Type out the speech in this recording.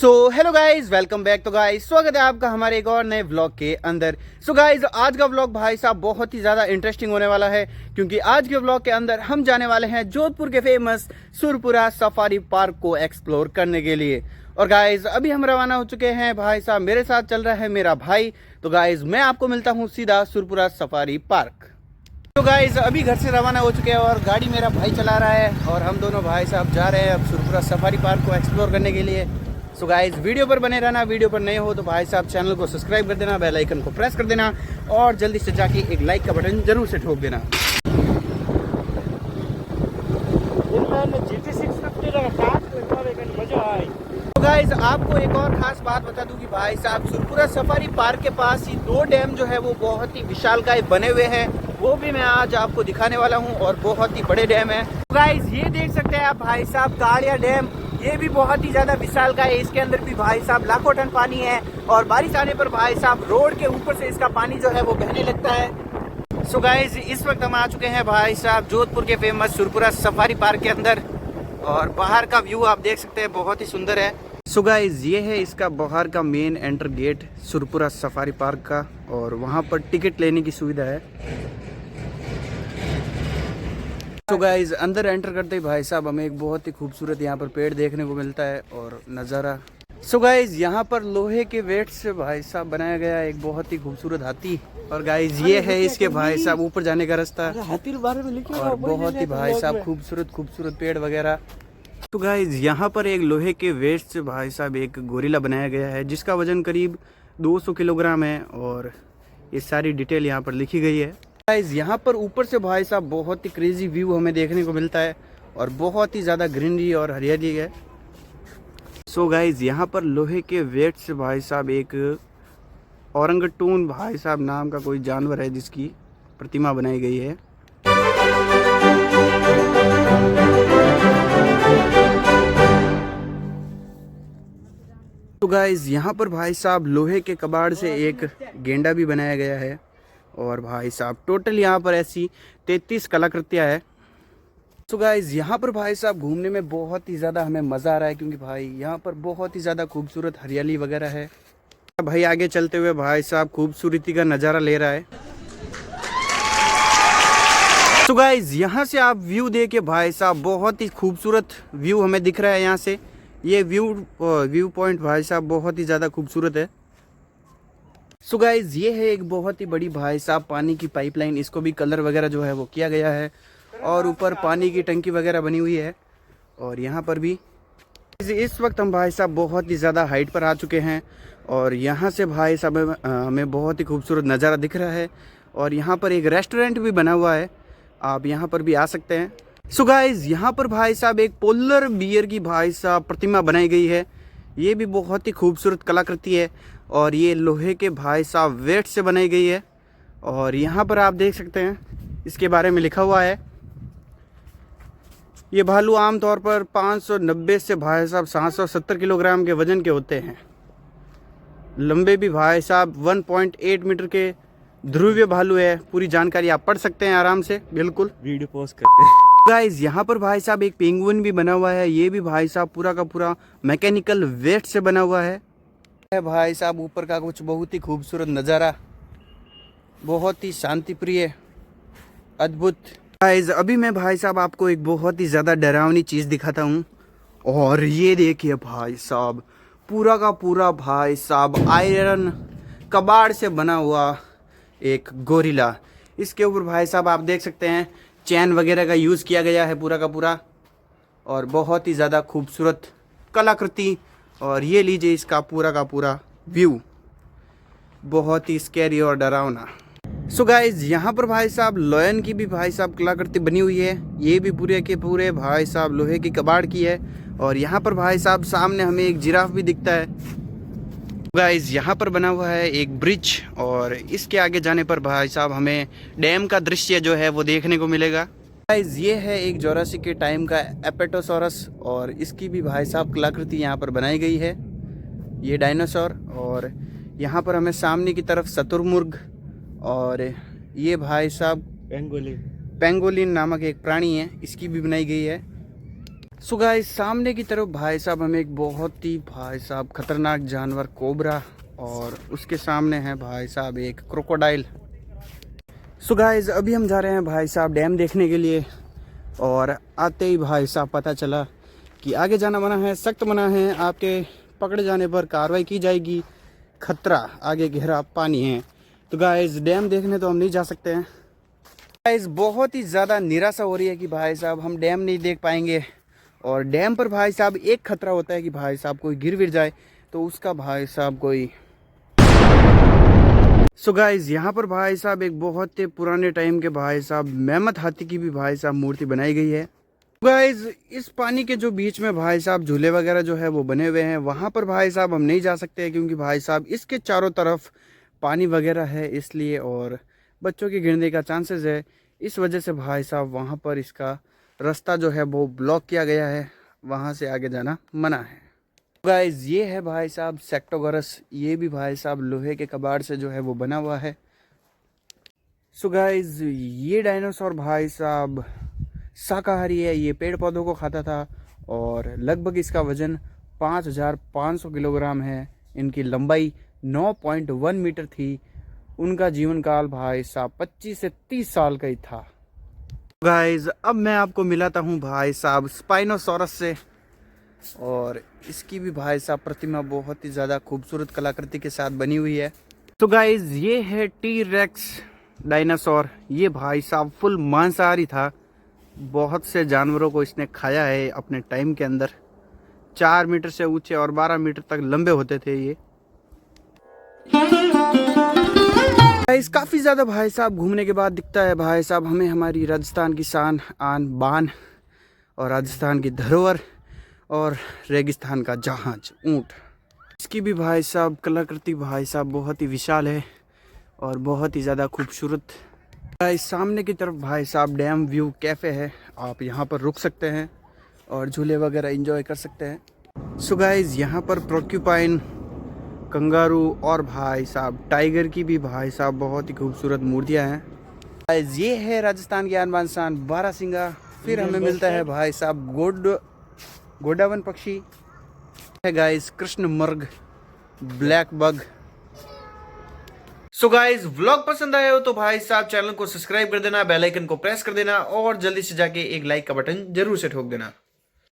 Hello guys, welcome back. तो guys स्वागत है आपका हमारे एक और नए व्लॉग के अंदर। गाइज आज का व्लॉग भाई साहब बहुत ही ज़्यादा इंटरेस्टिंग होने वाला है, क्योंकि आज के व्लॉग के अंदर हम जाने वाले हैं जोधपुर के फेमस सुरपुरा सफारी पार्क को एक्सप्लोर करने के लिए। और गाइज अभी हम रवाना हो चुके हैं। भाई साहब मेरे साथ चल रहा है मेरा भाई। तो गाइज मैं आपको मिलता हूँ सीधा सुरपुरा सफारी पार्क। तो गाइज अभी घर से रवाना हो चुके हैं और गाड़ी मेरा भाई चला रहा है और हम दोनों भाई साहब जा रहे हैं अब सुरपुरा सफारी पार्क को एक्सप्लोर करने के लिए। गाइज वीडियो पर बने रहना। वीडियो पर नए हो तो भाई साहब चैनल को सब्सक्राइब कर देना, बेल आइकन को प्रेस कर देना और जल्दी से जाके एक लाइक का बटन जरूर से ठोक देना। तो गाइज आपको एक और खास बात बता दूं कि भाई साहब सुरपुरा सफारी पार्क के पास ही दो डैम जो है वो बहुत ही विशालकाय बने हुए हैं, वो भी मैं आज आपको दिखाने वाला हूं और बहुत ही बड़े डैम है। गाइज ये देख सकते हैं आप भाई साहब कालिया डैम, ये भी बहुत ही ज्यादा विशाल का है। इसके अंदर भी भाई साहब लाखों टन पानी है और बारिश आने पर भाई साहब रोड के ऊपर से इसका पानी जो है वो बहने लगता है। गाइज इस वक्त हम आ चुके हैं भाई साहब जोधपुर के फेमस सुरपुरा सफारी पार्क के अंदर और बाहर का व्यू आप देख सकते हैं, बहुत ही सुंदर है। गाइज ये है इसका बाहर का main enter gate Surpura safari park का और वहाँ पर टिकट लेने की सुविधा है। गाइज अंदर एंटर करते ही भाई साहब हमें एक बहुत ही खूबसूरत यहाँ पर पेड़ देखने को मिलता है और नज़ारा। गाइज यहाँ पर लोहे के वेट से भाई साहब बनाया गया एक बहुत ही खूबसूरत हाथी। और गाइज ये है इसके भाई साहब ऊपर जाने का रास्ता हाथी के बारे में लिखा और बहुत ही भाई साहब खूबसूरत पेड़ वगैरह। तो गाइज यहाँ पर एक लोहे के वेस्ट से भाई साहब एक गोरिल्ला बनाया गया है जिसका वजन करीब 200 किलोग्राम है और ये सारी डिटेल यहाँ पर लिखी गई है। गाइज यहाँ पर ऊपर से भाई साहब बहुत ही क्रेजी व्यू हमें देखने को मिलता है और बहुत ही ज़्यादा ग्रीनरी और हरियाली है। गाइज यहाँ पर लोहे के वेट से भाई साहब एक औरंगटून भाई साहब नाम का कोई जानवर है जिसकी प्रतिमा बनाई गई है। गाइज यहाँ पर भाई साहब लोहे के कबाड़ से एक गेंडा भी बनाया गया है और भाई साहब टोटल यहाँ पर ऐसी 33 कलाकृतियाँ है। गाइज यहाँ पर भाई साहब घूमने में बहुत ही ज़्यादा हमें मज़ा आ रहा है, क्योंकि भाई यहाँ पर बहुत ही ज़्यादा खूबसूरत हरियाली वगैरह है। भाई आगे चलते हुए भाई साहब खूबसूरती का नज़ारा ले रहा है। गाइज यहाँ से आप व्यू देखे भाई साहब बहुत ही खूबसूरत व्यू हमें दिख रहा है। यहाँ से ये व्यू पॉइंट भाई साहब बहुत ही ज़्यादा खूबसूरत है। गाइज ये है एक बहुत ही बड़ी भाई साहब पानी की पाइपलाइन, इसको भी कलर वगैरह जो है वो किया गया है और ऊपर पानी की टंकी वगैरह बनी हुई है। और यहाँ पर भी इस वक्त हम भाई साहब बहुत ही ज़्यादा हाइट पर आ चुके हैं और यहाँ से भाई साहब हमें बहुत ही खूबसूरत नज़ारा दिख रहा है और यहाँ पर एक रेस्टोरेंट भी बना हुआ है, आप यहाँ पर भी आ सकते हैं। गाइज यहाँ पर भाई साहब एक पोलर बियर की भाई साहब प्रतिमा बनाई गई है, ये भी बहुत ही खूबसूरत कलाकृति है और ये लोहे के भाई साहब वेट से बनाई गई है। और यहाँ पर आप देख सकते हैं इसके बारे में लिखा हुआ है। ये भालू आमतौर पर 590 से भाई साहब 770 किलोग्राम के वजन के होते हैं। लंबे भी भाई साहब 1.8 मीटर के ध्रुवीय भालू है। पूरी जानकारी आप पढ़ सकते हैं आराम से, बिल्कुल वीडियो पोस्ट करते हैं। गाइज यहाँ पर भाई साहब एक पेंगुइन भी बना हुआ है, ये भी भाई साहब पूरा का पूरा मैकेनिकल वेट से बना हुआ है। भाई साहब ऊपर का कुछ बहुत ही खूबसूरत नज़ारा, बहुत ही शांति प्रिय, अद्भुत। गाइज अभी मैं भाई साहब आपको एक बहुत ही ज़्यादा डरावनी चीज़ दिखाता हूँ और ये देखिए भाई साहब पूरा का पूरा भाई साहब आयरन कबाड़ से बना हुआ एक गोरिल्ला। इसके ऊपर भाई साहब आप देख सकते हैं चैन वगैरह का यूज़ किया गया है पूरा का पूरा और बहुत ही ज़्यादा खूबसूरत कलाकृति। और ये लीजिए इसका पूरा का पूरा व्यू, बहुत ही स्कैरी और डरावना। गाइज यहाँ पर भाई साहब लायन की भी भाई साहब कलाकृति बनी हुई है, ये भी पूरे के पूरे भाई साहब लोहे की कबाड़ की है। और यहाँ पर भाई साहब सामने हमें एक जिराफ भी दिखता है। गाइज यहाँ पर बना हुआ है एक ब्रिज और इसके आगे जाने पर भाई साहब हमें डैम का दृश्य जो है वो देखने को मिलेगा। गाइज ये है एक जोरासिक के टाइम का एपेटोसॉरस और इसकी भी भाई साहब कलाकृति यहाँ पर बनाई गई है, ये डायनासोर। और यहाँ पर हमें सामने की तरफ शतुरमुर्ग और ये भाई साहब पेंगोलिन नामक एक प्राणी है, इसकी भी बनाई गई है। सो गाइस सामने की तरफ भाई साहब हमें एक बहुत ही भाई साहब खतरनाक जानवर कोबरा, और उसके सामने है भाई साहब एक क्रोकोडाइल। सो गाइस अभी हम जा रहे हैं भाई साहब डैम देखने के लिए, और आते ही भाई साहब पता चला कि आगे जाना मना है, सख्त मना है, आपके पकड़े जाने पर कार्रवाई की जाएगी, खतरा, आगे गहरा पानी है। तो गाइस डैम देखने तो हम नहीं जा सकते हैं। गाइस बहुत ही ज़्यादा निराशा हो रही है कि भाई साहब हम डैम नहीं देख पाएंगे, और डैम पर भाई साहब एक खतरा होता है कि भाई साहब कोई गिर विर जाए तो उसका भाई साहब कोई। सो गाइस यहाँ पर भाई साहब एक बहुत ही पुराने टाइम के भाई साहब मेहमत हाथी की भी भाई साहब मूर्ति बनाई गई है। गाइस इस पानी के जो बीच में भाई साहब झूले वगैरह जो है वो बने हुए हैं, वहाँ पर भाई साहब हम नहीं जा सकते क्योंकि भाई साहब इसके चारों तरफ पानी वगैरह है इसलिए, और बच्चों के गिरने का चांसेस है, इस वजह से भाई साहब वहाँ पर इसका रास्ता जो है वो ब्लॉक किया गया है, वहाँ से आगे जाना मना है। गाइस ये है भाई साहब सेक्टोगोरस, ये भी भाई साहब लोहे के कबाड़ से जो है वो बना हुआ है। सो गाइस ये डायनासोर भाई साहब शाकाहारी है, ये पेड़ पौधों को खाता था, और लगभग इसका वजन 5500 किलोग्राम है। इनकी लंबाई 9.1 मीटर थी। उनका जीवन काल भाई साहब 25 से 30 साल का ही था। गाइस अब मैं आपको मिलाता हूँ भाई साहब स्पाइनोसॉरस से, और इसकी भी भाई साहब प्रतिमा बहुत ही ज़्यादा खूबसूरत कलाकृति के साथ बनी हुई है। तो गाइस ये है टी रेक्स डायनासोर। ये भाई साहब फुल मांसाहारी था, बहुत से जानवरों को इसने खाया है अपने टाइम के अंदर। 4 मीटर से ऊंचे और 12 मीटर तक लंबे होते थे ये। गाइस काफ़ी ज़्यादा भाई साहब घूमने के बाद दिखता है भाई साहब हमें हमारी राजस्थान की शान आन बान, और राजस्थान की धरोहर, और रेगिस्तान का जहाज ऊंट। इसकी भी भाई साहब कलाकृति भाई साहब बहुत ही विशाल है और बहुत ही ज़्यादा खूबसूरत। गाइस सामने की तरफ भाई साहब डैम व्यू कैफ़े है, आप यहाँ पर रुक सकते हैं और झूले वगैरह एंजॉय कर सकते हैं। सो गाइस यहाँ पर प्रोक्यूपाइन, कंगारू और भाई साहब टाइगर की भी भाई साहब बहुत ही खूबसूरत मूर्तियाँ हैं। गाइस ये है राजस्थान की आन बान शान बारहसिंगा। फिर हमें मिलता है भाई साहब गोडावन पक्षी है, guys Krishna Marg, black bug. So guys vlog पसंद आया हो तो भाई साहब चैनल को सब्सक्राइब कर देना, बेल आइकन को प्रेस कर देना, और जल्दी से जाके एक लाइक का बटन जरूर से ठोक देना।